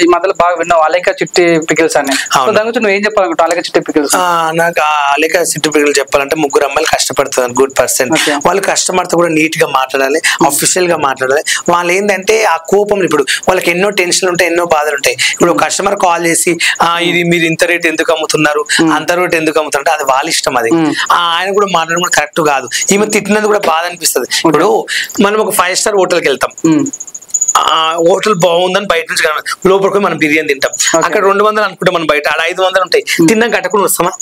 ఈ మధ్యలో బాగా విన్నావు అలేక చిట్టి పికిల్స్ అని. దాని గురించి నువ్వు ఏం చెప్పాలనుకుంటావు అలేక చిట్టి పికిల్స్? నాకు అలేక చిట్టి పికిల్స్ చెప్పాలంటే ముగ్గురు అమ్మాయిలు కష్టపడుతున్నారు, గుడ్ పర్సన్. వాళ్ళు కష్టపడితే కూడా నీట్ గా మాట్లాడాలి, అఫీషియల్ గా మాట్లాడాలి. వాళ్ళు ఏంటంటే ఆ కోపం, ఇప్పుడు వాళ్ళకి ఎన్నో టెన్షన్లు ఉంటాయి, ఎన్నో బాధలు ఉంటాయి. ఇప్పుడు కస్టమర్ కాల్ చేసి ఇది మీరు ఇంత రేట్ ఎందుకు అమ్ముతున్నారు, అంత రేట్ ఎందుకు అమ్ముతున్నారు, అది వాళ్ళ ఇష్టం. అది ఆయన కూడా మాట్లాడడం కూడా కరెక్ట్ కాదు. ఈమె తిట్టినందుకు కూడా బాధ అనిపిస్తుంది. ఇప్పుడు మనం ఒక 5 స్టార్ హోటల్కి వెళ్తాం, హోటల్ బాగుందని బయట నుంచి లోపలికి మనం బిర్యానీ తింటాం. అక్కడ 200 అనుకుంటాం, మనం బయట ఆడ 500 ఉంటాయి. తిన్నాం కట్టకుండా వస్తామా?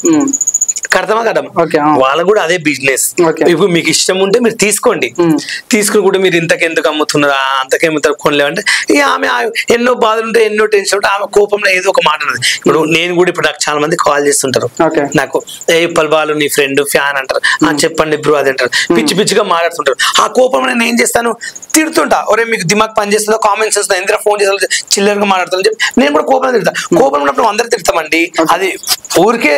కడతామా కదమ్మా? వాళ్ళకు కూడా అదే బిజినెస్. ఇప్పుడు మీకు ఇష్టం ఉంటే మీరు తీసుకోండి, తీసుకుని కూడా మీరు ఇంతకెందుకు అమ్ముతున్నారు, అంతకేముతారు కొనలేమంటే ఆమె ఎన్నో బాధలు ఉంటాయి, ఎన్నో టెన్షన్ ఉంటాయి. ఆమె కోపంలో ఏదో ఒక మాట ఉన్నది. ఇప్పుడు నేను కూడా ఇప్పుడు నాకు చాలా మంది కాల్ చేస్తుంటారు, నాకు ఏ పల్బాలు నీ ఫ్రెండ్ ఫ్యాన్ అంటారు, చెప్పండి బ్రో అది అంటారు, పిచ్చి పిచ్చిగా మాట్లాడుతుంటారు. ఆ కోపంలో నేను ఏం చేస్తాను, తిడుతుంటా. ఒరే మీకు దిమాగ్ పని చేస్తుందో, కామెంట్స్ చేస్తుందో, ఎందుకు ఫోన్ చేస్తా చిల్లరగా మాట్లాడుతుందని చెప్పి నేను కూడా కోపంలో తిడతా. కోపం ఉన్నప్పుడు అందరు తిడతామండి, అది ఊరికే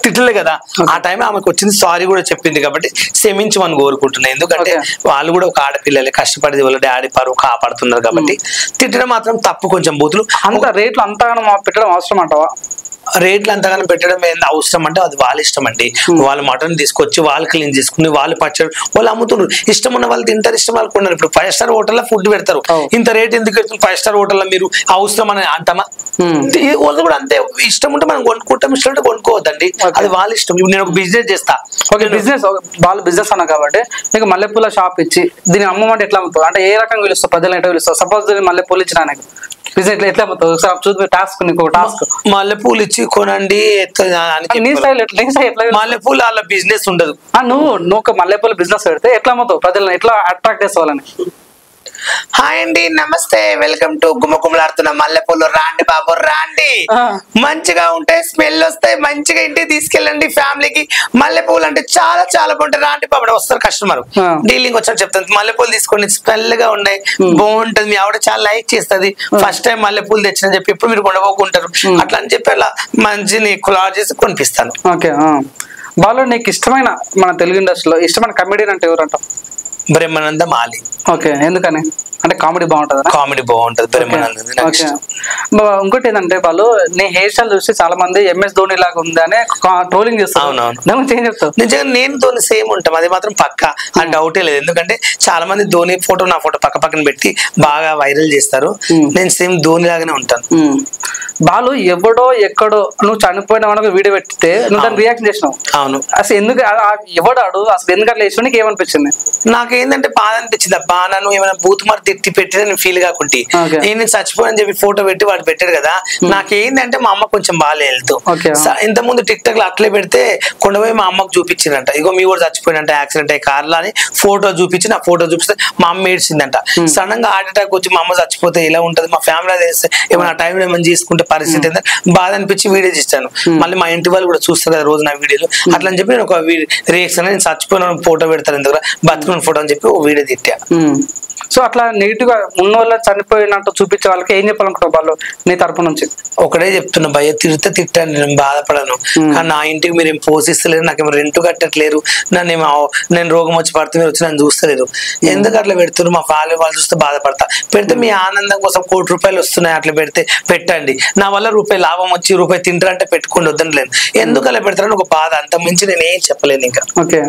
తిట్టలే కదా. ఆ టైం ఆమెకు వచ్చింది, సారీ కూడా చెప్పింది కాబట్టి క్షమించమని కోరుకుంటున్నాను. ఎందుకంటే వాళ్ళు కూడా ఒక ఆడపిల్లలే, కష్టపడి వాళ్ళ డాడీ పరువు కాపాడుతున్నారు కాబట్టి తిట్టడం మాత్రం తప్పు. కొంచెం బూతులు అంత రేట్లు అంతగానో పెట్టడం అవసరం అంటావా? రేట్లు అంతగానో పెట్టడం ఏంది అవసరం అంటే అది వాళ్ళ ఇష్టం అండి. వాళ్ళు మటన్ తీసుకొచ్చి వాళ్ళు క్లీన్ చేసుకుని వాళ్ళు పచ్చడి వాళ్ళు అమ్ముతున్నారు. ఇష్టం ఉన్న వాళ్ళు తింటారు, ఇష్టం వాళ్ళు కొన్నారు. ఇప్పుడు 5 స్టార్ హోటల్లో ఫుడ్ పెడతారు, ఇంత రేట్ ఎందుకు పెడుతుంది 5 స్టార్ హోటల్లో మీరు అవసరం అని అంటామా? వాళ్ళు కూడా అంతే, ఇష్టం ఉంటే మనం కొనుక్కుంటాం, ఇష్టం ఉంటే కొనుక్కోవద్దండి, అది వాళ్ళ ఇష్టం. ఇప్పుడు నేను ఒక బిజినెస్ చేస్తా, ఓకే బిజినెస్ వాళ్ళు బిజినెస్ అన్నా కాబట్టి నీకు మల్లెపూల షాప్ ఇచ్చి దీన్ని అమ్మమంటే ఎట్లా అమ్ముతావు? అంటే ఏ రకంగా పిలుస్తావు, ప్రజలు ఎట్లా పిలుస్తావు? సపోజ్ మల్లెపూలు ఇచ్చిన బిజినెస్ ఎట్లా అమ్ముతావు? చూసి టాస్క్, నీకు టాస్క్ మల్లెపూలు ఇచ్చి కొనండి. మల్లెపూలు వాళ్ళ బిజినెస్ ఉండదు. నువ్వు ఒక మల్లెపూల బిజినెస్ పెడితే ఎట్లా అమ్ముతావు? ప్రజలను ఎట్లా అట్రాక్ట్ చేసేవాళ్ళని? హాయ్ అండి, నమస్తే, వెల్కమ్ టు గుమ్మకుమ్మలాడుతున్న మల్లెపూలు. రాండి బాబు రాండి, మంచిగా ఉంటాయి, స్మెల్ వస్తాయి, మంచిగా ఇంటికి తీసుకెళ్ళండి ఫ్యామిలీకి. మల్లెపూలు అంటే చాలా చాలా బాగుంటాయి, రాండి బాబు. వస్తారు కస్టమర్, డీలింగ్ వచ్చారు చెప్తాను, మల్లెపూలు తీసుకోండి, స్మెల్ గా ఉన్నాయి, బాగుంటది, మీ ఆవిడ చాలా లైక్ చేస్తుంది, ఫస్ట్ టైం మల్లెపూలు తెచ్చిన చెప్పి ఎప్పుడు మీరు కొనబోకుంటారు అట్లా అని చెప్పి అలా మంచిని కులార్ చేసి కొనిపిస్తాను. ఓకే బాలు, నీకు ఇష్టమైన మన తెలుగు ఇండస్ట్రీలో ఇష్టమైన కమెడియన్ అంటే ఎవరు అంటావు? బ్రహ్మానంద మాలి. ఓకే, ఎందుకని? అంటే కామెడీ బాగుంటది. కామెడీ బాగుంటది బ్రహ్మానంద. ఇంకోటి ఏంటంటే వాళ్ళు నీ హెయిర్ స్టైల్ చూసి చాలా మంది MS ధోని లాగా ఉంది అని ట్రోలింగ్ చేస్తారు. ఏం చెప్తావు? నిజంగా నేను ధోని సేమ్ ఉంటాం, అది మాత్రం పక్కా, ఆ డౌటే లేదు. ఎందుకంటే చాలా మంది ధోని ఫోటో నా ఫోటో పక్క పక్కన పెట్టి బాగా వైరల్ చేస్తారు, నేను సేమ్ ధోని లాగానే ఉంటాను. బాలు ఎవడో ఎక్కడో నువ్వు చనిపోయిన వాళ్ళకి వీడియో పెడితే నువ్వు దాన్ని రియాక్షన్ చేసినావు. అవును, అసలు ఎందుకు ఎవడాడు, అసలు ఎందుకు అట్లా వేసిన నీకు ఏమనిపించింది? నాకేంటంటే బాధ అనిపించింది. అబ్బా నన్ను ఏమైనా బూతుమార్ తిట్టి పెట్టి నేను ఫీల్ కాకుంటే, నేను చచ్చిపోయానని చెప్పి ఫోటో పెట్టి వాడు పెట్టాడు కదా. నాకేంటంటే మా అమ్మ కొంచెం బాగాలే వెళ్తూ, ఇంత ముందు టిక్-టాక్ లో అట్లే పెడితే కొండపోయి మా అమ్మకు చూపించిందంట, ఇగో మీ కూడా చచ్చిపోయినంట, యాక్సిడెంట్ అయ్యి కార్లో అని ఫోటో చూపించి, నా ఫోటో చూపిస్తే మా అమ్మ ఏడ్చిందంట. సడన్ గా హార్ట్ అటాక్ వచ్చి మా అమ్మ చచ్చిపోతే ఇలా ఉంటది, మా ఫ్యామిలీ తెలిస్తే ఏమైనా టైంలో ఏమైనా చేసుకుంటే పరిస్థితి ఏంటంటే బాధ అనిపించి వీడియో చేస్తాను. మళ్ళీ మా ఇంటి వాళ్ళు కూడా చూస్తారు కదా రోజు నా వీడియోలు, అట్లా అని చెప్పి నేను ఒక రియాక్షన్, నేను చచ్చిపోయిన ఫోటో పెడతాను ఎందుకు బతుకున్న ఫోటో అని చెప్పి ఒక వీడియో తిట్టా. సో అట్లా నెగిటివ్ గా ఉన్న వాళ్ళని చనిపోయినట్టు చూపించే వాళ్ళకి ఏం చెప్పాలనుకుంటావు వాళ్ళు నీ తరపు నుంచి? ఒకటే చెప్తున్నా భయ్య, తిట్టాను, నేను బాధపడను, కానీ నా ఇంటికి మీరు ఏం పోషిస్తలేరు, నాకేమో రెంట్ కట్టట్లేరు, నేను రోగం వచ్చి పడితే మీరు వచ్చి నన్ను చూస్తలేరు, ఎందుకు అట్లా పెడుతున్నారు, మా వాళ్ళు చూస్తే బాధపడతా. పెడితే మీ ఆనందం కోసం ₹1 వస్తున్నాయి, అట్లా పెడితే పెట్టండి, నా వల్ల ₹1 లాభం వచ్చి ₹1 తింటారంటే పెట్టుకోండి, వద్దనలేను, ఎందుకు అలా పెడతారని ఒక బాధ, అంత మించి నేను ఏం చెప్పలేను ఇంకా. ఓకే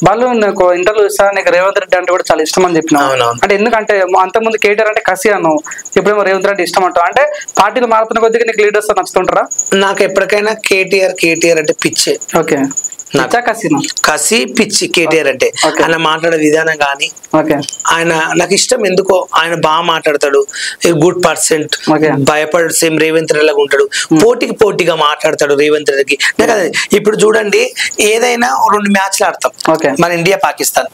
బాలు, నాకు ఇంటర్వ్యూ ఇస్తా, నీకు రేవంత్ రెడ్డి అంటే కూడా చాలా ఇష్టం అని చెప్పినావు. అంటే ఎందుకంటే అంతకుముందు కేటీఆర్ అంటే కసి అన్నావు, ఇప్పుడేమో రేవంత్ రెడ్డి ఇష్టం అంటావు. అంటే పార్టీలు మారుతున్న కొద్దిగా నీకు లీడర్స్ నచ్చుతుంటారా? నాకు ఎప్పటికైనా కేటీఆర్ అంటే పిచ్చే. ఓకే, కసి పిచ్చి కేటీఆర్ అంటే. ఆయన మాట్లాడే విధానం కానీ ఆయన నాకు ఇష్టం. ఎందుకో ఆయన బాగా మాట్లాడతాడు, గుడ్ పర్సెంట్, భయపడు, సేమ్ రేవంత్ రెడ్డి లాగా ఉంటాడు, పోటీగా మాట్లాడతాడు రేవంత్ రెడ్డికి. ఇప్పుడు చూడండి, ఏదైనా 2 మ్యాచ్లు ఆడతాం, మన ఇండియా పాకిస్తాన్,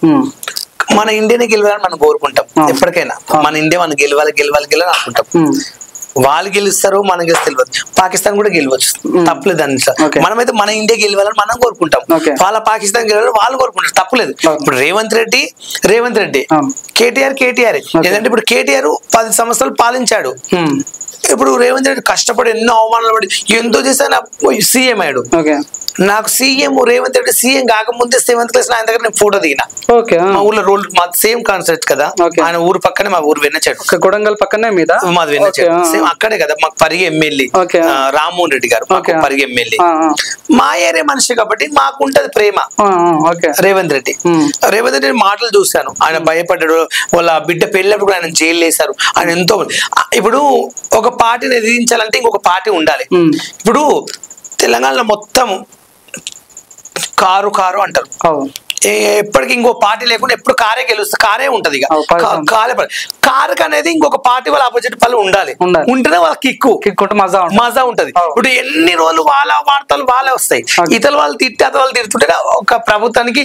మన ఇండియాని గెలవాలని మనం కోరుకుంటాం ఎప్పటికైనా, మన ఇండియా మనం గెలవాలి అనుకుంటాం. వాళ్ళు గెలుస్తారు, మనం గెలిస్తే తెలియదు, పాకిస్తాన్ కూడా గెలవచ్చు, తప్పలేదు దాని. మనమైతే మన ఇండియా గెలవాలని మనం కోరుకుంటాం, వాళ్ళ పాకిస్తాన్ గెలవాలని వాళ్ళు కోరుకుంటారు, తప్పలేదు. ఇప్పుడు రేవంత్ రెడ్డి, కేటీఆర్. ఎందుకంటే ఇప్పుడు కేటీఆర్ 10 సంవత్సరాలు పాలించాడు, ఇప్పుడు రేవంత్ రెడ్డి కష్టపడి ఎన్నో అవమానాలు పడి ఎంతో చేశాను సీఎం అయ్యాడు. నాకు సీఎం రేవంత్ రెడ్డి సీఎం కాకముందే 7th క్లాస్ ఆయన దగ్గర నేను ఫోటో దిగిన. మా ఊర్లో రోల్ మా సేమ్ కాన్సెప్ట్ కదా, ఆయన ఊరు పక్కనే మా ఊరు వెన్నచెట్టు, కొడంగల్ పక్కనే మీద మాది వెన్నచెట్టు సేమ్ అక్కడే కదా. మాకు పరిగి ఎమ్మెల్యే రామ్మోహన్ రెడ్డి గారు, పరిగి ఎమ్మెల్యే మా ఏరియా మనిషి కాబట్టి మాకు ఉంటది ప్రేమ. రేవంత్ రెడ్డి మాటలు చూశాను, ఆయన భయపడ్డాడు, వాళ్ళ బిడ్డ పెళ్ళినప్పుడు కూడా ఆయన జైలు వేశారు. ఆయన ఎంతో ఇప్పుడు ఒక పార్టీని ఎదిరించాలంటే ఇంకొక పార్టీ ఉండాలి. ఇప్పుడు తెలంగాణలో మొత్తం కారు కారు అంటారు, ఎప్పటికి ఇంకో పార్టీ లేకుండా ఎప్పుడు కారే గెలుస్తుంది, కారే ఉంటది. ఇక కారు అనేది ఇంకొక పార్టీ వాళ్ళ ఆపోజిట్ పనులు ఉండాలి, ఉంటేనే వాళ్ళ కిక్కు మజా ఉంటది. ఇప్పుడు ఎన్ని రోజులు వాళ్ళ వార్తలు వాళ్ళే వస్తాయి, ఇతర వాళ్ళు తిట్టి అతను వాళ్ళు తిడుతుంటే ఒక ప్రభుత్వానికి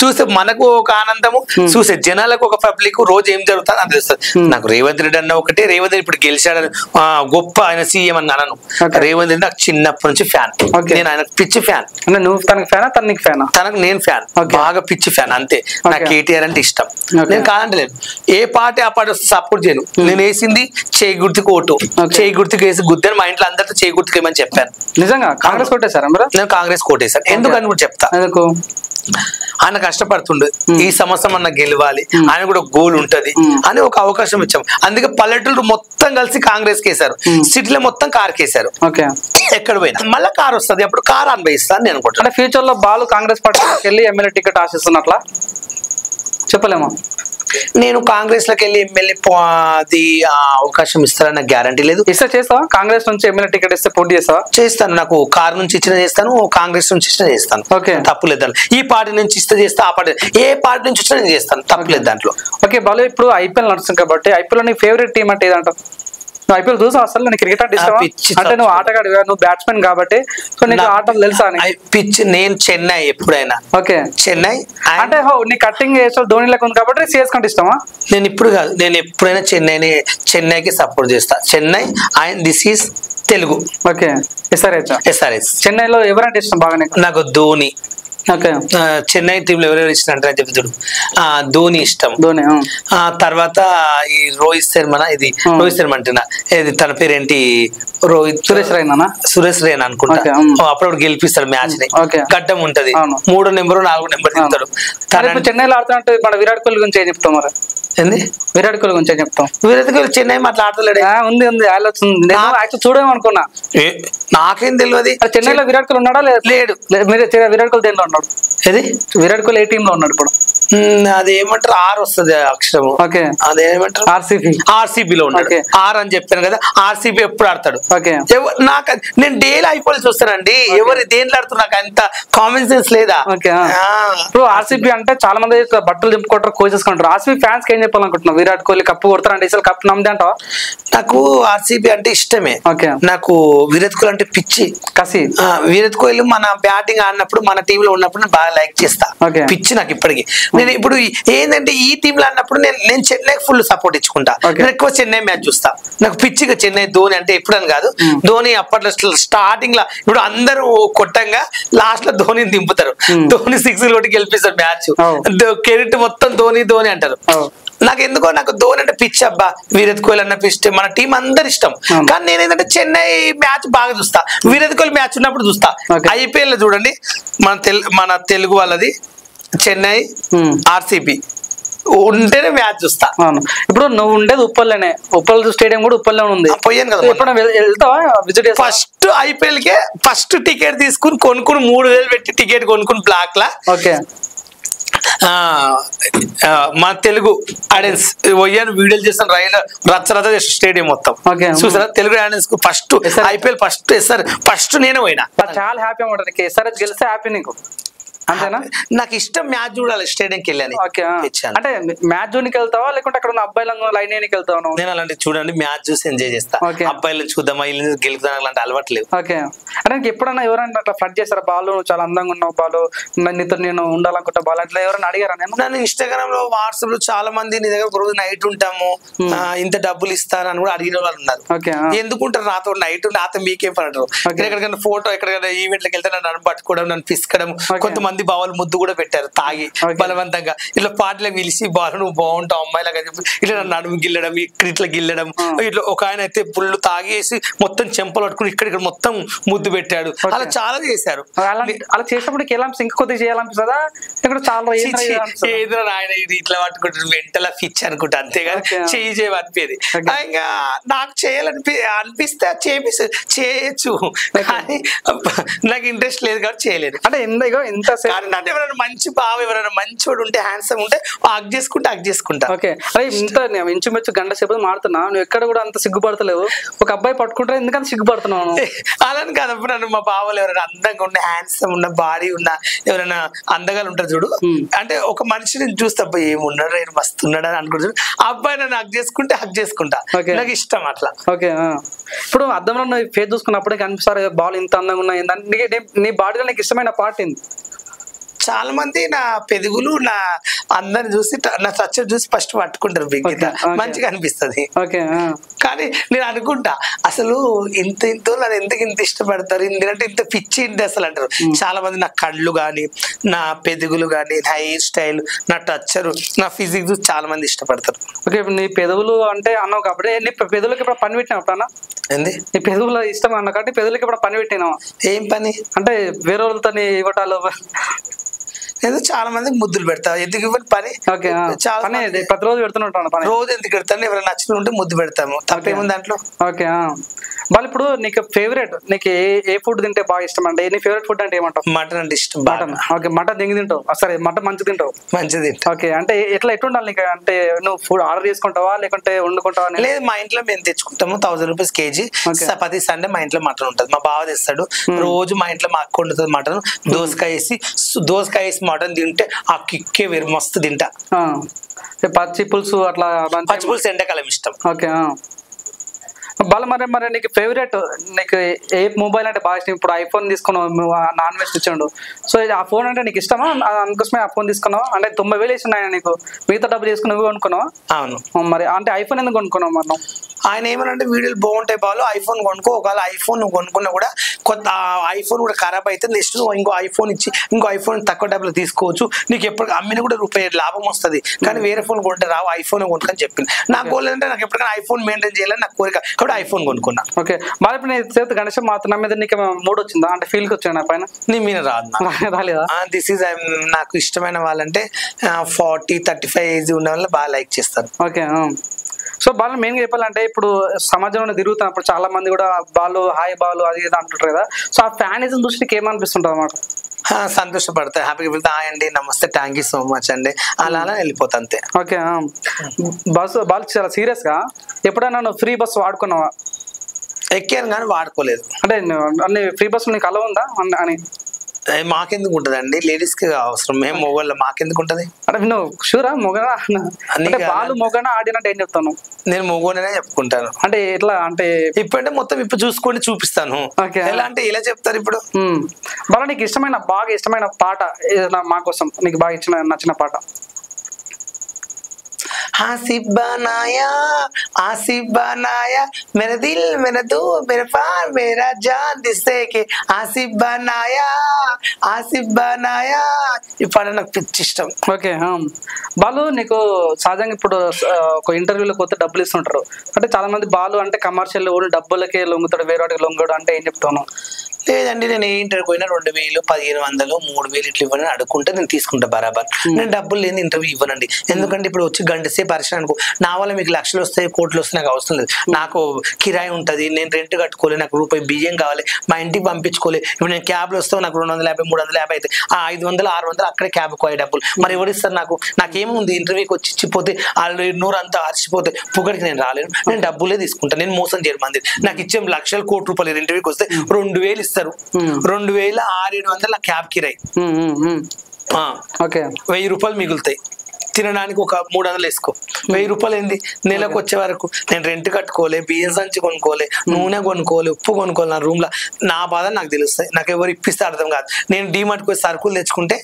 చూసే మనకు ఒక ఆనందము, చూసే జనాలకు ఒక పబ్లిక్ రోజు ఏం జరుగుతుంది అని తెలుస్తుంది. నాకు రేవంత్ రెడ్డి అన్న ఒకటే, రేవంత్ రెడ్డి ఇప్పుడు గెలిచాడని గొప్ప ఆయన సీఎం అని అనను. రేవంత్ రెడ్డి నాకు చిన్నప్పటి నుంచి ఫ్యాన్, నేను ఆయన పిచ్చి ఫ్యాన్. నువ్వు తనకి ఫ్యానా తనకి ఫ్యానా? తనకు నేను ఫ్యాన్, బాగా పిచ్చి ఫ్యాన్ అంతే. నాకు కేటీఆర్ అంటే ఇష్టం, నేను కాదంటే లేదు. ఏ పార్టీ ఆ పార్టీ వస్తే సపోర్ట్ చేయను. నేను వేసింది చేయి గుర్తుకు ఓటు, చేయి గుర్తుకు వేసి గుద్దని మా ఇంట్లో అందరితో చేయి గుర్తుకు ఏమని చెప్పాను. నిజంగా కాంగ్రెస్ కోటేశారా? నేను కాంగ్రెస్ కోటేశాను. ఎందుకని కూడా చెప్తా. ఆయన కష్టపడుతుండే, ఈ సంవత్సరం అన్న గెలవాలి, ఆయన కూడా గోల్ ఉంటది అని ఒక అవకాశం ఇచ్చాం. అందుకే పల్లెటూరు మొత్తం కలిసి కాంగ్రెస్ కేసారు, సిటీలో మొత్తం కార్ కేసారు. ఎక్కడ పోయినా మళ్ళీ కార్ వస్తుంది, అప్పుడు కార్ అనుభవిస్తాను నేను అనుకుంటా. ఫ్యూచర్ లో బాలు కాంగ్రెస్ పార్టీకి వెళ్ళి ఎమ్మెల్యే టికెట్ ఆశిస్తున్నట్లా చెప్పలేమా? నేను కాంగ్రెస్ లోకి వెళ్ళి ఎమ్మెల్యే అది అవకాశం ఇస్తారని నాకు గ్యారంటీ లేదు. ఇస్తే చేస్తావా? కాంగ్రెస్ నుంచి ఎమ్మెల్యే టికెట్ ఇస్తే పోటీ చేస్తావా? చేస్తాను. నాకు కార్ నుంచి ఇచ్చిన చేస్తాను, కాంగ్రెస్ నుంచి ఇచ్చిన చేస్తాను, తప్పులేదు. ఈ పార్టీ నుంచి ఇస్తే చేస్తా, ఆ పార్టీ ఏ పార్టీ నుంచి ఇచ్చినా నేను చేస్తాను, తప్పులేదు దాంట్లో. ఓకే బాలు, ఇప్పుడు ఐపీఎల్ నడుస్తుంది కాబట్టి ఐపీఎల్ నీ ఫేవరెట్ టీమ్ అంటే ఏదంటావు? నువ్వు ఐపీఎల్ చూసావు అసలు? నేను క్రికెట్ అంటే ఇష్టం అంటే నువ్వు ఆటగాడు, నువ్వు బ్యాట్స్మెన్ కాబట్టి సో నీకు ఆటలు తెలుసా? పిచ్ నేను చెన్నై ఎప్పుడైనా. ఓకే, చెన్నై అంటే నీ కట్టింగ్ వేసావు ధోని లెక్క ఉంది కాబట్టి సిఎస్కే అంటే ఇష్టమా? నేను ఇప్పుడు కాదు, నేను ఎప్పుడైనా చెన్నైకి సపోర్ట్ చేస్తా. Chennai and this is Telugu. Okay, SRH. చెన్నైలో ఎవరంటే ఇష్టం బాగా? నాకు ధోని. చెన్నై టీమ్ లో ఎవరెవరు ఇష్టం అంటే చెప్తాడు, ధోని ఇష్టం. తర్వాత ఈ రోహిత్ శర్మ, ఇది రోహిత్ శర్మ అంటున్నా, ఇది తన పేరేంటి, సురేష్ రైనా అనుకుంటా. అప్పుడప్పుడు గెలిపిస్తాడు మ్యాచ్ ని, గడ్డం ఉంటది, 3వ నెంబరు 4వ నెంబర్ తింటాడు. చెన్నైలో ఆడుతున్నట్టు మన విరాట్ కోహ్లీ గురించి ఏం చెప్తాం మరి? విరాట్ కోహ్లీ గురించి చెప్తాం. విరాట్ కోహ్లీ చెన్నై మాట్లాడతలేడు. ఉంది చూడమనుకున్నా, నాకేం తెలియదు. చెన్నైలో విరాట్ కోహ్లీ ఉన్నాడా? లేడు. విరాట్ కోహ్లీ దేంట్లో ఉన్నాడు? ఏది విరాట్ కోహ్లీ ఏ టీమ్ లో ఉన్నాడు ఇప్పుడు? అదేమంటారు, ఆర్ వస్తుంది అక్షరం. అదేమంటారు, ఆర్సీబీ లో ఉన్నాడు. ఆర్ అని చెప్పాను కదా, ఆర్సీబీ ఎప్పుడు ఆడతాడు. నాకు నేను డైలీ ఐపీఎల్ చూస్తానండి, ఎవరు దేంట్లో ఆడుతున్నారు నాకు అంత కామన్ సెన్స్ లేదా? ఇప్పుడు ఆర్సీబీ అంటే చాలా మంది బట్టలు దింపుకుంటారు, కోచెస్ కొంటారు. ఆర్సీబీ ఫ్యాన్స్ కి ఏం చెప్పాలనుకుంటున్నావు? విరాట్ కోహ్లీ కప్పు కొడతారంటే ఈసారి కప్పు నమ్మదే అంటావా? నాకు ఆర్సీబీ అంటే ఇష్టమే. నాకు విరాట్ కోహ్లీ అంటే పిచ్చి, కసి. విరాట్ కోహ్లీ మన బ్యాటింగ్ ఆడినప్పుడు, మన టీమ్ లో ఉన్నప్పుడు నేను బాగా లైక్ చేస్తా, పిచ్చి నాకు ఇప్పటికి. నేను ఇప్పుడు ఏంటంటే ఈ టీమ్ లో అన్నప్పుడు నేను చెన్నైకి ఫుల్ సపోర్ట్ ఇచ్చుకుంటా. నేను ఎక్కువ చెన్నై మ్యాచ్ చూస్తా, నాకు పిచ్చిగా చెన్నై. ధోని అంటే ఎప్పుడని కాదు, ధోని అప్పట్లో స్టార్టింగ్ లా ఇప్పుడు అందరూ కొట్టంగా లాస్ట్ లో ధోనిని దింపుతారు, ధోని 6 కొట్టి గెలిపిస్తారు మ్యాచ్, కెరీర్ మొత్తం ధోని ధోని అంటారు. నాకు ఎందుకో నాకు ధోని అంటే పిచ్చి. అబ్బా విరాట్ కోహ్లీ అన్న ఇష్టం, మన టీం అందరు ఇష్టం. కానీ నేను ఏంటంటే చెన్నై మ్యాచ్ బాగా చూస్తా, విరాట్ కోహ్లీ మ్యాచ్ ఉన్నప్పుడు చూస్తా. ఐపీఎల్ లో చూడండి, మన తెలుగు వాళ్ళది చెన్నై ఆర్సీబీ ఉంటేనే మ్యాచ్ చూస్తా. ఇప్పుడు నువ్వు ఉండేది ఉప్పల్లోనే, ఉప్పల్ స్టేడియం కూడా ఉప్పల్లోనే ఉంది. పోయాను కదా, వెళ్తావా విజిట్? ఫస్ట్ ఐపీఎల్ కే ఫస్ట్ టికెట్ తీసుకుని కొనుక్కుని 3000 పెట్టి టికెట్ కొనుక్కుని బ్లాక్ లా. ఓకే, మా తెలుగు ఆడియన్స్ పోయాను, వీడియోలు చేస్తాను, రైలు రచ్చరచ్చ స్టేడియం మొత్తం చూసారా. తెలుగు ఆడియన్స్ కు ఫస్ట్ ఐపీఎల్ ఫస్ట్ నేను పోయినా. చాలా హ్యాపీ అన్నమాట. ఎస్ఆర్హెచ్ గెలిస్తే హ్యాపీ నీకు, అంతేనా? నాకు ఇష్టం మ్యాచ్ చూడాలి, స్టేడియంకి వెళ్ళాను. అంటే మ్యాచ్ జోన్కి వెళ్తావా లేకుంటే అక్కడ ఉన్న అబ్బాయిలను లైన్ వేయడానికి వెళ్తావు? నేను అలాంటి చూడండి మ్యాచ్ చూసి ఎంజాయ్ చేస్తా, అబ్బాయిలను చూద్దామా వీళ్ళు గెలుపుదా అలాంటి అలవాటు లేవు. ఓకే, అంటే ఎప్పుడన్నా ఎవరైనా అట్లా ఫ్లడ్ చేస్తారా? బాలు చాలా అందంగా ఉన్నావు, బాలు నీతో నేను ఉండాలనుకుంటా, బాలు అట్లా ఎవరైనా అడిగారా? నన్ను ఇన్స్టాగ్రామ్ లో వాట్సాప్ లో చాలా మంది నీ దగ్గర ఒక రోజు నైట్ ఉంటాము, ఇంత డబ్బులు ఇస్తానని కూడా అడిగిన వాళ్ళు ఉన్నారు. ఎందుకుంటారు నాతో నైట్? నాతో మీకేం పడరు. ఎక్కడికైనా ఫోటో ఎక్కడికైనా ఈవెంట్లకు వెళ్తే నన్ను పట్టుకోవడం, నన్ను పిసుకడం, కొంతమంది కొంతమంది బావలు ముద్దు కూడా పెట్టారు తాగి బలవంతంగా ఇట్లా పాటలు పిలిచి బాలు నువ్వు బాగుంటావు అమ్మాయిలాగా చెప్పి ఇట్లా నడుము గిల్లడం ఇక్కడ ఇట్లా గిల్లడం ఇట్లా ఒక ఆయన అయితే పుల్లు తాగేసి మొత్తం చెంపలు పట్టుకుని ఇక్కడ మొత్తం ముద్దు పెట్టాడు అలా చాలా చేశారు అలా చేసినప్పుడు ఇంకా కొద్దిగా చేయాలనిపిస్తుందా ఇక్కడ చాలా ఏదో ఆయన ఇట్లా పట్టుకుంటాడు వెంటలా పిచ్చి అనుకుంటా అంతేగాని చేయమనిపించేది ఇంకా నాకు అనిపిస్తే చేయొచ్చు కానీ నాకు ఇంట్రెస్ట్ లేదు కాబట్టి చేయలేదు అంటే ఎంత అంటే ఎవరైనా మంచి బావ ఎవరైనా మంచివాడు ఉంటే హ్యాండ్సమ్ ఉంటే హగ్ చేసుకుంటా ఓకే అదే ఇంత ఇంచుమించు గంట సేపు మాడుతున్నా నువ్వు ఎక్కడ కూడా అంత సిగ్గుపడతలేవు ఒక అబ్బాయి పట్టుకుంటే ఎందుకంత సిగ్గుపడుతున్నావు అలాని కాదప్పుడు నన్ను మా బావలు ఎవరైనా అందంగా ఉన్న హ్యాండ్సమ్ ఉన్న బాడీ ఉన్న ఎవరైనా అందగాలు ఉంటారు చూడు అంటే ఒక మనిషిని చూస్తే అబ్బాయి ఏమున్నాడు మస్తు ఉన్నాడు అని అనుకుంటు ఆ అబ్బాయి నన్ను హగ్ చేసుకుంటా నాకు ఇష్టం అట్లా ఓకే ఇప్పుడు అద్దంలో నువ్వు ఫేస్ చూసుకున్నప్పుడే కనిపిస్తారు బాల్ ఇంత అందంగా ఉన్నాయి నీ బాడీలో నీకు ఇష్టమైన పార్ట్ ఏంది చాలా మంది నా పెదుగులు నా అందరిని చూసి నా స్ట్రక్చర్ చూసి ఫస్ట్ పట్టుకుంటారు బిగ్గిత మంచిగా అనిపిస్తుంది కానీ నేను అనుకుంటా అసలు ఇంతో నన్ను ఎందుకు ఇంత ఇష్టపడతారు ఎందుకంటే ఇంత పిచ్చి ఇంటి అసలు అంటారు చాలా మంది నా కళ్ళు కానీ నా పెదుగులు కానీ నా హెయిర్ స్టైల్ నా టచ్చరు నా ఫిజిక్ చూసి చాలా మంది ఇష్టపడతారు ఓకే నీ పెదవులు అంటే అన్నావు కాబట్టి నీ పెదవులకి ఇప్పుడు పని పెట్టినావు ఎప్పుడన్నా ఏంది నీ పెదవులు ఇష్టం అన్న కాబట్టి పెదవులకి ఇప్పుడు పని పెట్టినావు ఏం పని అంటే వేరే వాళ్ళతో ఇవ్వటాలు ఏదో చాలా మందికి ముద్దులు పెడతా ఎందుకు ఇవ్వని పని ప్రతిరోజు పెడుతుంటాను పని రోజు ఎందుకు పెడతాను ఎవరైనా నచ్చిన ఉంటే ముద్దు పెడతాము తప్పేముంది దాంట్లో ఓకే వాళ్ళు ఇప్పుడు నీకు ఫేవరెట్ నీకు ఏ ఫుడ్ తింటే బాగా ఇష్టం అంటే నీ ఫేవరెట్ ఫుడ్ అంటే ఏమంటావు మటన్ అంటే ఇష్టం మటన్ ఓకే మటన్ దింగి తింటావు సరే మటన్ మంచిగా తింటావు మంచిది ఓకే అంటే ఎట్లుండాలి నీకు అంటే నువ్వు ఫుడ్ ఆర్డర్ చేసుకుంటావా లేకుంటే వండుకుంటావా లేదు మా ఇంట్లో మేము తెచ్చుకుంటాము 1000 రూపీస్ కేజీ ప్రతి సండే మా ఇంట్లో మటన్ ఉంటుంది మా బావ తెస్తాడు రోజు మా ఇంట్లో మా అక్క వండుతుంది మటన్ దోసకాయ వేసి మటన్ తింటే ఆ కిక్కే వేరు మస్తు తింటా పచ్చి పులుసు అట్లా పచ్చి పులుసు ఎండాకాలం ఇష్టం ఓకే మరి నీకు ఫేవరెట్ నీకు ఏ మొబైల్ అంటే బాగా ఇష్టం ఇప్పుడు ఐఫోన్ తీసుకున్నావు నాన్ వెజ్ ఇచ్చాడు సో ఆ ఫోన్ అంటే నీకు ఇష్టమా అందుకోసమే ఆ ఫోన్ తీసుకున్నావు అంటే 90,000 వేసినాయి నీకు మిగతా డబ్బులు తీసుకుని నువ్వు కొనుక్కున్నావా అవును మరి అంటే ఐఫోన్ ఎందుకు కొనుక్కున్నావు మనం ఆయన ఏమనంటే వీడియోలు బాగుంటాయి బాలు ఐఫోన్ కొనుక్కో ఒకవేళ ఐఫోన్ నువ్వు కొనుక్కున్నా కూడా కొత్త ఐఫోన్ కూడా ఖరాబ్ అయితే నెక్స్ట్ నువ్వు ఇంకో ఐఫోన్ ఇచ్చి ఇంకో ఐఫోన్ తక్కువ డబ్బులు తీసుకోవచ్చు నీకు ఎప్పుడు అమ్మిన కూడా రూపాయి లాభం వస్తుంది కానీ వేరే ఫోన్ కొంటే రావు ఐఫోన్ కొనుక్కొని చెప్పింది నాకు గోల్ అంటే నాకు ఎప్పటికైనా ఐఫోన్ మెయింటైన్ చేయాలని నాకు కోరిక కాబట్టి ఐఫోన్ కొనుక్కున్నా ఓకే మరి ఇప్పుడు నేను గణేష్ మాత్రం మీద నీకు మూడ్ వచ్చిందా అంటే ఫీల్కి వచ్చాను నా పైన నీ మీద రాలేదా దిస్ ఈజ్ నాకు ఇష్టమైన వాళ్ళంటే 40-35 ఏజ్ ఉన్న వాళ్ళు బాగా లైక్ చేస్తారు ఓకే సో బాలు మెయిన్గా చెప్పాలంటే ఇప్పుడు సమాజంలో తిరుగుతున్నప్పుడు చాలా మంది కూడా బాలు హాయ్ బాలు అది ఇది అంటుంటారు కదా సో ఆ ఫ్యానిజం చూసి నీకు ఏమనిపిస్తుంటుంది అన్నమాట సంతోషపడతాయి హ్యాపీగా వెళ్తా హాయ్ అండి నమస్తే థ్యాంక్ యూ సో మచ్ అండి అలా వెళ్ళిపోతా అంతే ఓకే బాలు చాలా సీరియస్ గా ఎప్పుడైనా నువ్వు ఫ్రీ బస్ వాడుకున్నావా ఎక్కాను కానీ వాడుకోలేదు అంటే అన్ని ఫ్రీ బస్ నీకు అలవ్ ఉందా అని మాకెందుకు ఉంటది అండి లేడీస్ కి అవసరం మేము మొగోళ్ళ మాకెందుకు ఉంటది అంటే నువ్వు షూరా మొగనా అంటే బాలు మొగనా ఆడినట్టు ఏం చెప్తాను నేను మొగోనే చెప్పుకుంటాను అంటే ఎట్లా అంటే ఇప్పుడంటే మొత్తం ఇప్పుడు చూసుకొని చూపిస్తాను ఎలా అంటే ఇలా చెప్తారు ఇప్పుడు బాలు నీకు బాగా ఇష్టమైన పాట ఏదైనా మా కోసం నీకు బాగా నచ్చిన పాట आसिफ बनाया मेरा दिल मेरा दो मेरा पार मेरा जान जिससे के आसिफ बनाया ఈ పాట నాకు పిచ్చి ఇష్టం ఓకే బాలు నీకు సహజంగా ఇప్పుడు ఒక ఇంటర్వ్యూలో కొత్త డబ్బులు ఇస్తుంటారు అంటే చాలా మంది బాలు అంటే కమర్షియల్ ఓన్లీ డబ్బులకే లొంగుతాడు వేరే వాటికి లొంగడు అంటే ఏం చెప్తాను లేదండి నేను ఏ ఇంటర్వ్యూ పోయినా 2,000 1,500 3,000 ఇట్లా ఇవ్వని అడుక్కుంటే నేను తీసుకుంటా బరాబర్ నేను డబ్బులు లేని ఇంటర్వ్యూ ఇవ్వనండి ఎందుకంటే ఇప్పుడు వచ్చి గంట సేపు పరిశ్రమ అనుకో నా వల్ల మీకు లక్షలు వస్తాయి కోట్లు వస్తాయి నాకు అవసరం లేదు నాకు కిరాయి ఉంటుంది నేను రెంట్ కట్టుకోలే నాకు రూపాయి బియ్యం కావాలి మా ఇంటికి పంపించుకోలే ఇప్పుడు నేను క్యాబ్లో వస్తావు నాకు 250 350 అయితే ఆ 500 600 అక్కడే క్యాబ్ కోయి డబ్బులు మరి ఎవరిస్తారు నాకేముంది ఇంటర్వ్యూకి వచ్చి ఇచ్చిపోతే వాళ్ళు నూరు అంతా అరిచిపోతే పొగడికి నేను రాలేను నేను డబ్బులే తీసుకుంటాను నేను మోసం చేయడం మంది నాకు ఇచ్చే లక్షలు కోటి రూపాయలు ఇంటర్వ్యూకి వస్తే 2,000 ఇస్తారు 2,600 క్యాబ్ కిరాయి 1,000 రూపాయలు మిగులుతాయి తినడానికి ఒక 300 వేసుకో 1,000 రూపాయలు ఏంది నెలకు వచ్చే వరకు నేను రెంట్ కట్టుకోలే బియ్యం సంచి కొనుక్కోలే నూనె కొనుక్కోలే ఉప్పు కొనుక్కోలే నా రూమ్ లో నా బాధ నాకు తెలుస్తాయి నాకు ఎవరు ఇప్పిస్తే అర్థం కాదు నేను డీమార్ట్కి పోయి సరుకులు తెచ్చుకుంటే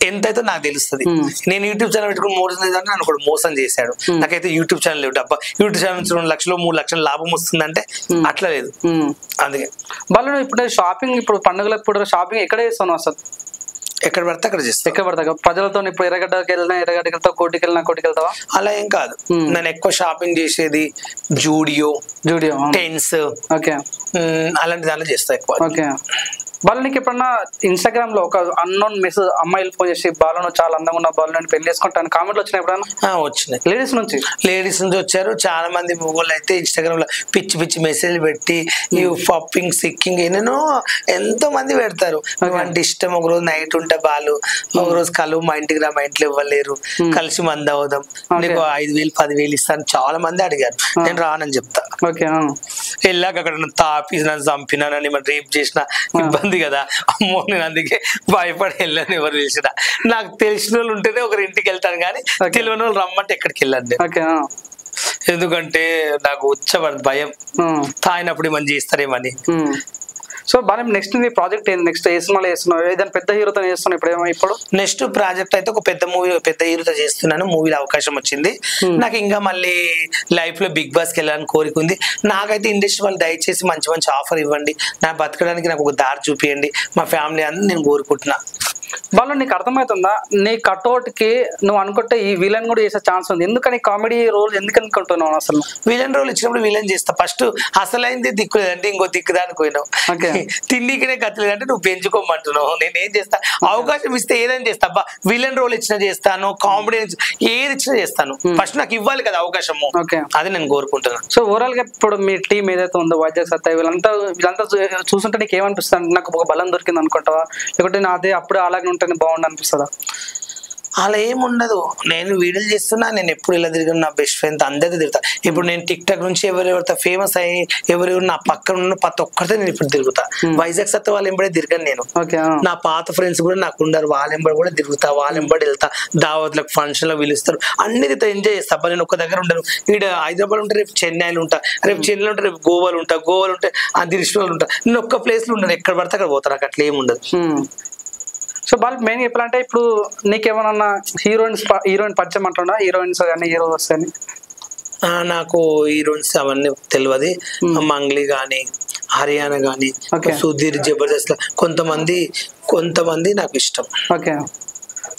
ఎంతైతే నాకు తెలుస్తుంది నేను యూట్యూబ్ ఛానల్ పెట్టుకుని మోసం నన్ను కూడా మోసం చేశాడు నాకైతే యూట్యూబ్ ఛానల్ లేవు డబ్బా యూట్యూబ్ ఛానల్ నుంచి 2 లక్షలు 3 లక్షలు లాభం వస్తుందంటే అట్లా లేదు అందుకే వాళ్ళు ఇప్పుడు షాపింగ్ ఇప్పుడు పండుగలకు ఇప్పుడు షాపింగ్ ఎక్కడ చేస్తాను అసలు ఎక్కడ పడితే అక్కడ చేస్తా. ఎక్కడ పడతా ప్రజలతో ఇప్పుడు ఎర్రగడ్డకి వెళ్ళినా ఎర్రగడ్డకి వెళ్తావు, కోటికి వెళ్ళినా కోటికి వెళ్తావా? అలా ఏం కాదు, నేను ఎక్కువ షాపింగ్ చేసేది జూడియో, టెన్స్, ఓకే, అలాంటి దాంట్లో చేస్తా ఎక్కువ. ఓకే. వాళ్ళు నీకు ఎప్పుడన్నా ఇన్స్టాగ్రామ్ లో ఒక అన్నోన్ మెసేజ్ అమ్మాయిలు ఫోన్ చేసి బాలను చాలా అందంగా ఉన్న బాలు నేను పెళ్లి చేసుకుంటాను కామెంట్లు వచ్చినాయి ఎప్పుడన్నా? వచ్చినాయి. లేడీస్ నుంచి వచ్చారు చాలా మంది. మొగోళ్ళు అయితే ఇన్స్టాగ్రామ్ లో పిచ్చి పిచ్చి మెసేజ్ పెట్టి ఫప్పింగ్ సిక్కింగ్ ఏనేనో ఎంతో మంది పెడతారు. అంటే ఇష్టం, ఒక రోజు నైట్ ఉంటే బాలు, ఒక రోజు కలువు మా ఇంటికి రా, మా ఇంట్లో ఇవ్వలేరు, కలిసి మంది అవుదాం, నీకు 5,000 10,000 ఇస్తాను చాలా మంది అడిగారు. నేను రానని చెప్తా. వెళ్ళాక అక్కడ తాపి నన్ను చంపినానని మరి రేప్ చేసిన ఇబ్బంది కదా, అమ్మో నేను అందుకే భయపడి వెళ్ళాను. ఎవరు తెలిసిన నాకు తెలిసిన వాళ్ళు ఉంటేనే ఒకరి ఇంటికి వెళ్తాను, కానీ తెలియని వాళ్ళు రమ్మంటే ఎక్కడికి వెళ్ళండి. ఎందుకంటే నాకు ఉచ్చబడి భయం, తాగినప్పుడు మంచి చేస్తారేమని. సో బాగా నెక్స్ట్ నీ ప్రాజెక్ట్ ఏంది? నెక్స్ట్ ఏ సినిమాలో చేస్తున్నావు? ఏదైనా పెద్ద హీరోతో చేస్తున్నావు ఇప్పుడు? ఇప్పుడు నెక్స్ట్ ప్రాజెక్ట్ అయితే ఒక పెద్ద హీరోతో చేస్తున్నాను. మూవీలో అవకాశం వచ్చింది నాకు. ఇంకా మళ్ళీ లైఫ్ లో బిగ్ బాస్కి వెళ్ళాలని కోరిక ఉంది. నాకైతే ఇండస్ట్రీ వాళ్ళు దయచేసి మంచి మంచి ఆఫర్ ఇవ్వండి, నా బతకడానికి నాకు ఒక దారి చూపియండి, మా ఫ్యామిలీ అని నేను కోరుకుంటున్నా. వాళ్ళు నీకు అర్థమవుతుందా? నీ కట్అవుట్ కి నువ్వు అనుకుంటే ఈ విలన్ కూడా చేసే ఛాన్స్ ఉంది. ఎందుకని కామెడీ రోల్ ఎందుకు అనుకుంటున్నావు? అసలు విలన్ రోల్ ఇచ్చినప్పుడు విలన్ చేస్తా. ఫస్ట్ అసలైంది దిక్కు లేదంటే ఇంకో దిక్కు దానికి పోయినావు, తిండికినే గతి లేదంటే నువ్వు పెంచుకోమంటున్నావు. నేను ఏం చేస్తా? అవకాశం ఇస్తే ఏదైనా చేస్తా. విలన్ రోల్ ఇచ్చినా చేస్తాను, కామెడీ ఏది ఇచ్చినా చేస్తాను. ఫస్ట్ నాకు ఇవ్వాలి కదా అవకాశము, అది నేను కోరుకుంటున్నాను. సో ఓవరాల్ గా ఇప్పుడు మీ టీం ఏదైతే ఉందో వైజాగ్ సత్య వీళ్ళంతా చూస్తుంటే నీకు ఏమనిపిస్తుంది? నాకు ఒక బలం దొరికింది అనుకుంటావా, లేకుంటే నాదే అప్పుడు అలాగే ఉంటేనే బాగుండు అనిపిస్తుందా? అలా ఏముండదు. నేను వీడియోలు చేస్తున్నా, నేను ఎప్పుడు ఇలా తిరిగిన నా బెస్ట్ ఫ్రెండ్ అందరితో తిరుగుతా. ఇప్పుడు నేను టిక్ టాక్ నుంచి ఎవరెవరితో ఫేమస్ అయ్యి ఎవరెవరు నా పక్కన ఉన్న ప్రతి ఒక్కరితో నేను ఇప్పుడు తిరుగుతా. వైజాగ్ సత్తా వాళ్ళ ఎంబడే తిరగను నేను. నా పాత ఫ్రెండ్స్ కూడా నాకు ఉండరు, వాళ్ళ ఎంబడి కూడా తిరుగుతా, వాళ్ళ ఎంబడి వెళ్తా. దావత్లకు ఫంక్షన్ లో పిలుస్తారు, అన్నిటితో ఎంజాయ్ చేస్తా. నేను ఒక్క దగ్గర ఉండను. ఇక్కడ హైదరాబాద్ ఉంటే రేపు చెన్నైలో ఉంటా, రేపు చెన్నైలో ఉంటే రేపు గోవాలో ఉంటా, గోవాలో ఉంటే దిల్షులో ఉంటా. నేను ఒక్క ప్లేస్ లో ఉండను, ఎక్కడ పడితే అక్కడ పోతా. నాకు అట్లా ఏముండదు. సో వాళ్ళు మెయిన్ చెప్పాలంటే ఇప్పుడు నీకేమన్నా హీరోయిన్ పరిచయం అంటున్నా? హీరోయిన్స్ కానీ హీరోస్ కానీ? నాకు హీరోయిన్స్ అవన్నీ తెలియదు. మంగ్లీ గానీ, హర్యానా గానీ, సుధీర్, జబర్దస్త్ కొంతమంది నాకు ఇష్టం. ఓకే.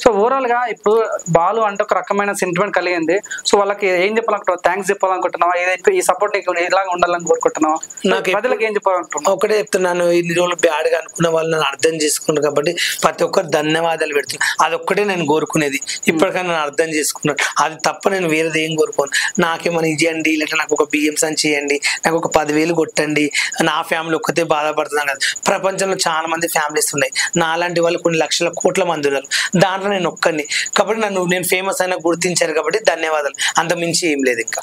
సో ఓవరాల్ గా ఇప్పుడు బాలు అంటే ఒక రకమైన సెంటిమెంట్ కలిగింది. సో వాళ్ళకి ఏం చెప్పాలనుకుంటున్నావు? థ్యాంక్స్ చెప్పాలనుకుంటున్నావా? ఏదైతే ఈ సపోర్ట్ ఇలాగ ఉండాలని కోరుకుంటున్నావా? నాకు ప్రజలకు ఏం చెప్పాలనుకుంటున్నావు? ఒకటే చెప్తున్నాను, ఇన్ని రోజులు బ్యాడ్ గా అనుకున్న వాళ్ళు నన్ను అర్థం చేసుకున్నారు కాబట్టి ప్రతి ఒక్కరు ధన్యవాదాలు పెడుతున్నాను. అదొక్కటే నేను కోరుకునేది. ఇప్పటికైనా నన్ను అర్థం చేసుకున్నాను, అది తప్ప నేను వేరేది ఏం కోరుకోను. నాకేమైనా ఇవ్వండి, లేకపోతే నాకు ఒక బియ్యం సంచి చేయండి, నాకు ఒక 10,000 కొట్టండి, నా ఫ్యామిలీ ఒక్కతే బాధపడుతున్నాను కదా. ప్రపంచంలో చాలా మంది ఫ్యామిలీస్ ఉన్నాయి, నాలాంటి వాళ్ళు కొన్ని లక్షల కోట్ల మంది ఉన్నారు. దాంట్లో నేను ఒక్కడిని కాబట్టి నేను ఫేమస్ అయినా గుర్తించారు కాబట్టి ధన్యవాదాలు, అంత మించి ఏం లేదు. ఇంకా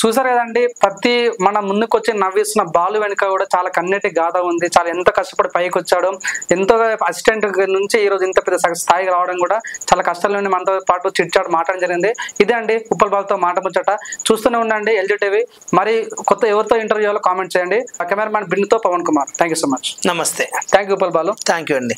చూసారు కదండి, ప్రతి మన ముందుకు వచ్చి నవ్విస్తున్న బాలు వెనుక కూడా చాలా కన్నెటి గాథ ఉంది. చాలా ఎంత కష్టపడి పైకి వచ్చాడు, ఎంతో అసిస్టెంట్ నుంచి ఈ రోజు ఇంత పెద్ద స్థాయికి రావడం కూడా చాలా కష్టాల నుండి మనతో పాటు చిట్చాడు మాట్లాడడం జరిగింది. ఇదే అండి ఉప్పల్ బాలుతో మాట ముచ్చట. చూస్తూనే ఉండండి LG TV. మరి కొత్త ఎవరితో ఇంటర్వ్యూలో కామెంట్ చేయండి. కెమెరామ్యాన్ బిన్నుతో Pavan Kumar. Thank you so much. నమస్తే. Thank you Uppal Balu. Thank you అండి.